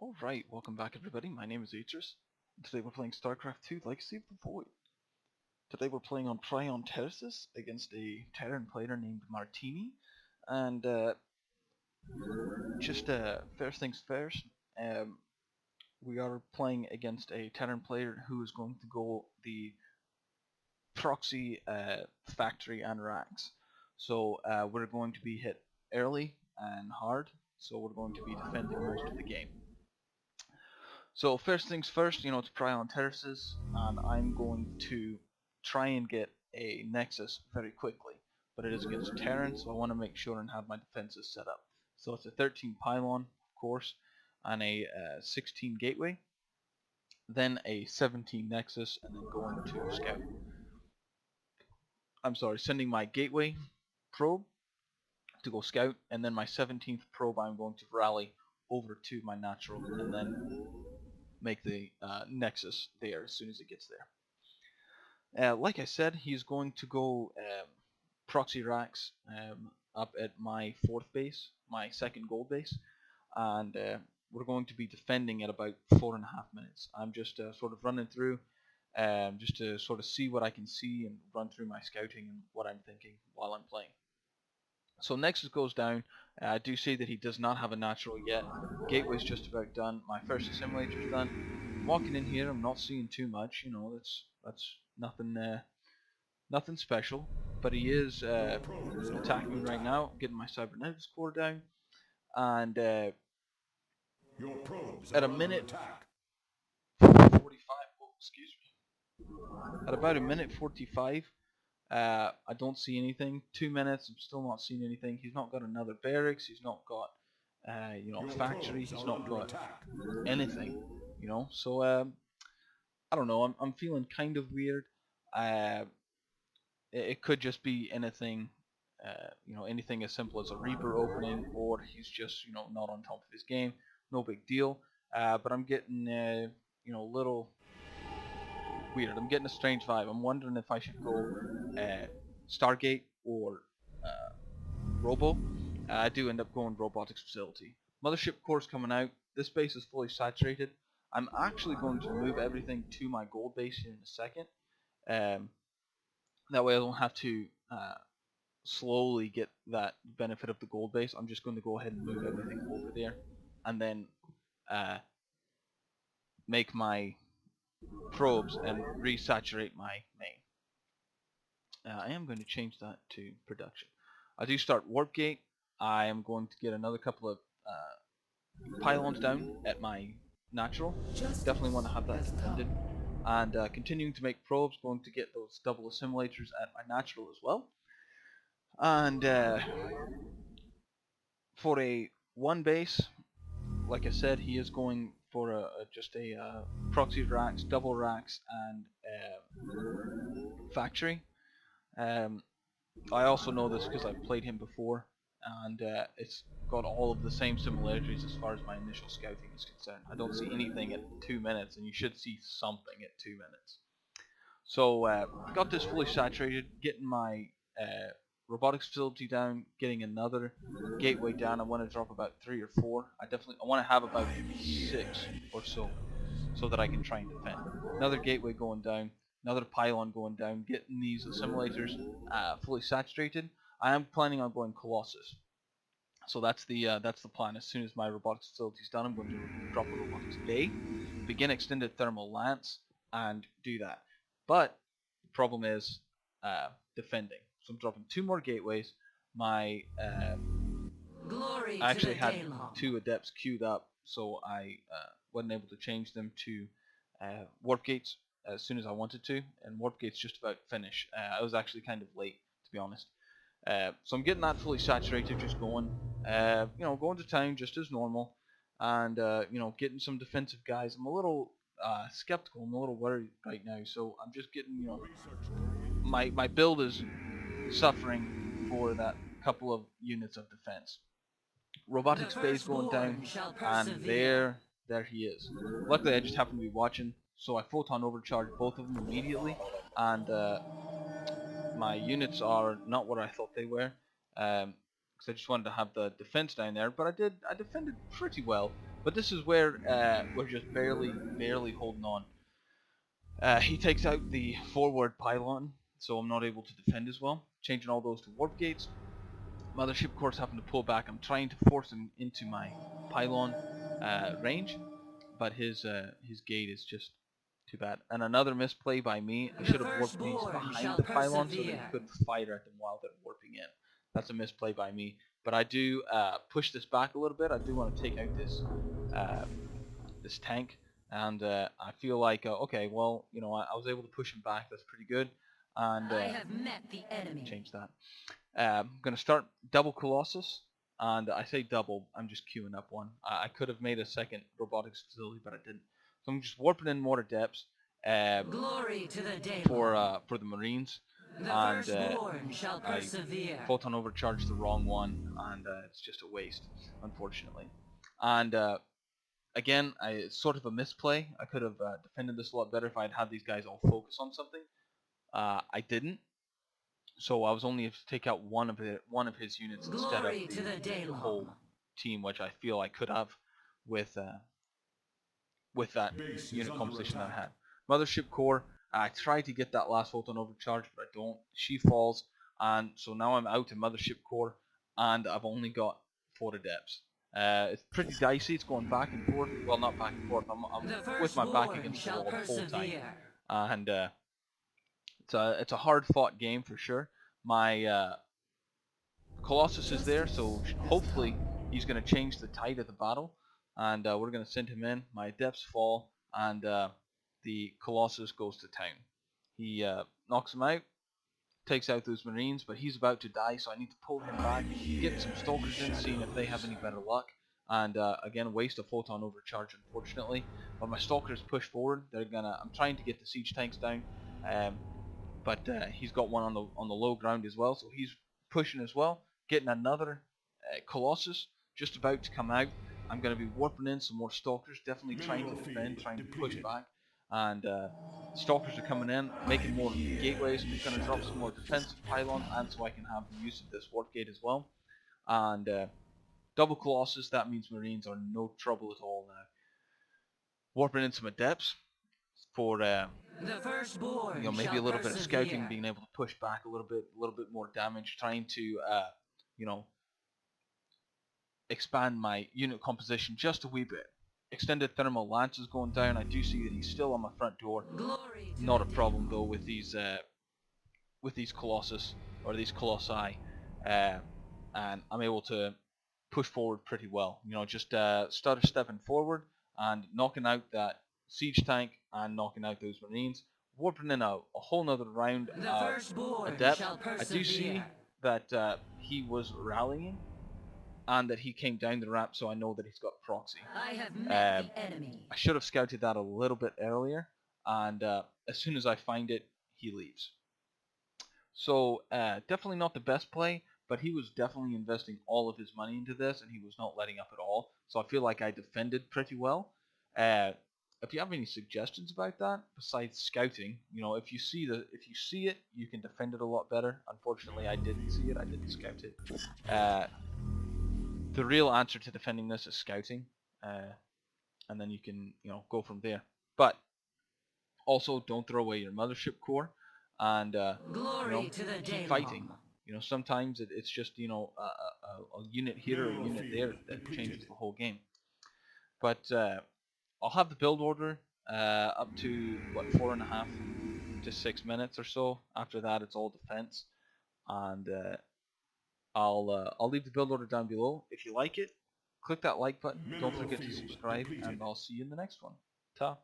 Alright, welcome back everybody, my name is Atris, and today we're playing Starcraft 2 Legacy of the Void. Today we're playing on Prion Terraces against a Terran player named Martini, and first things first, we are playing against a Terran player who is going to go the proxy factory and racks. So we're going to be hit early and hard, so we're going to be defending most of the game. So first things first, it's Prion Terraces, and I'm going to try and get a Nexus very quickly. But it is against Terran, so I want to make sure and have my defenses set up. So it's a 13 Pylon, of course, and a 16 Gateway, then a 17 Nexus, and then going to Scout. I'm sorry, sending my Gateway probe to go Scout, and then my 17th probe I'm going to rally over to my Natural, and then make the Nexus there as soon as it gets there. Like I said, he's going to go proxy racks up at my 4th base, my 2nd gold base, and we're going to be defending at about 4.5 minutes. I'm just sort of running through just to sort of see what I can see and run through my scouting and what I'm thinking while I'm playing. So Nexus goes down. I do see that he does not have a natural yet. Gateway's just about done. My first assimilator's done. I'm walking in here. I'm not seeing too much. That's nothing special. But he is attacking me right now. I'm getting my cybernetics core down, and at a minute 45. Oh, excuse me. At about a minute 45. I don't see anything. 2 minutes, I'm still not seeing anything. He's not got another barracks. He's not got, factory. He's not got anything. So I don't know. I'm feeling kind of weird. It could just be anything. Anything as simple as a Reaper opening, or he's just not on top of his game. No big deal. But I'm getting a little weird. I'm getting a strange vibe. I'm wondering if I should go Stargate or Robo. I do end up going Robotics Facility. Mothership Core's coming out. This base is fully saturated. I'm actually going to move everything to my gold base in a second. That way I don't have to slowly get that benefit of the gold base. I'm just going to go ahead and move everything over there, and then make my probes and resaturate my main. I am going to change that to production. I do start Warp Gate. I am going to get another couple of pylons down at my natural. Definitely want to have that defended. And continuing to make probes, going to get those double assimilators at my natural as well. And for a 1 base, like I said, he is going for just a proxy racks, double racks, and factory. I also know this because I've played him before, and it's got all of the same similarities as far as my initial scouting is concerned. I don't see anything at 2 minutes, and you should see something at 2 minutes. So got this fully saturated, getting my robotics facility down, getting another gateway down. I want to drop about 3 or 4. I want to have about 6 or so that I can try and defend. Another gateway going down, another pylon going down, getting these assimilators fully saturated. I am planning on going Colossus. So that's the plan. As soon as my robotics facility is done, I'm going to drop a robotics bay, begin extended thermal lance, and do that. But the problem is defending. So I'm dropping 2 more gateways. I actually had 2 adepts queued up, so I wasn't able to change them to warp gates as soon as I wanted to, and warp gates just about finished. I was actually kind of late, to be honest. So I'm getting that fully saturated, just going, going to town just as normal, and getting some defensive guys. I'm a little skeptical. I'm a little worried right now, so I'm just getting, my build is suffering for that couple of units of defense. Robotics base going down, and there he is. Luckily, I just happened to be watching, so I photon overcharged both of them immediately, and my units are not what I thought they were. because I just wanted to have the defense down there. But I defended pretty well. But this is where we're just barely holding on. He takes out the forward pylon, so I'm not able to defend as well. Changing all those to warp gates. Mothership core's having to pull back. I'm trying to force him into my pylon range, but his gate is just too bad. And another misplay by me. I should have warped these behind the pylon so that he couldn't fire at them while they're warping in. That's a misplay by me. But I do push this back a little bit. I do want to take out this tank, and I feel like okay, well, I was able to push him back. That's pretty good. And I have met the enemy. Change that. I'm gonna start double Colossus, and I say double. I'm just queuing up one. I could have made a second robotics facility, but I didn't. So I'm just warping in more depths. Glory to the day for the Marines. The And firstborn shall persevere. I photon overcharged the wrong one, and it's just a waste, unfortunately. And again, it's sort of a misplay. I could have defended this a lot better if I'd had these guys all focus on something. I didn't, so I was only able to take out one of his units instead of the whole team, which I feel I could have with that unit composition that I had. Mothership core. I tried to get that last photon overcharge, but I don't. She falls, and so now I'm out in Mothership core, and I've only got 4 adepts. It's pretty dicey. It's going back and forth. Well, not back and forth. I'm with my back against the wall the whole time, and it's a hard fought game for sure. My Colossus is there, so hopefully he's going to change the tide of the battle, and we're going to send him in. My adepts fall, and the Colossus goes to town. He knocks him out, takes out those Marines, but he's about to die, so I need to pull him back, get some Stalkers in, seeing if they have any better luck, and again, waste a photon overcharge, unfortunately. But my Stalkers push forward. I'm trying to get the siege tanks down, but he's got one on the low ground as well, so he's pushing as well, getting another Colossus just about to come out. I'm going to be warping in some more Stalkers, definitely trying to defend, trying to push back, and Stalkers are coming in, making more gateways. I'm going to drop some more defensive pylons, and so I can have the use of this warp gate as well. And double Colossus, that means Marines are no trouble at all now. Warping in some Adepts for maybe a little bit of scouting, being able to push back a little bit more damage, trying to expand my unit composition just a wee bit. Extended thermal lance is going down. I do see that he's still on my front door. Not a problem though with these Colossus or these Colossi, and I'm able to push forward pretty well. Just stutter stepping forward and knocking out that siege tank and knocking out those Marines, warping in a whole nother round of Adept. I do see that he was rallying and that he came down the ramp, so I know that he's got proxy. I have met the enemy. I should have scouted that a little bit earlier, and as soon as I find it, he leaves. So definitely not the best play, but he was definitely investing all of his money into this, and he was not letting up at all. So I feel like I defended pretty well. If you have any suggestions about that, besides scouting, if you see it, you can defend it a lot better. Unfortunately, I didn't see it. I didn't scout it. The real answer to defending this is scouting, and then you can go from there. But also, don't throw away your mothership core, and keep fighting. Sometimes it's just a unit here or a unit there that changes the whole game. But I'll have the build order up to 4.5 to 6 minutes or so. After that, it's all defense, and I'll leave the build order down below. If you like it, click that like button. Don't forget to subscribe, and I'll see you in the next one. Ta.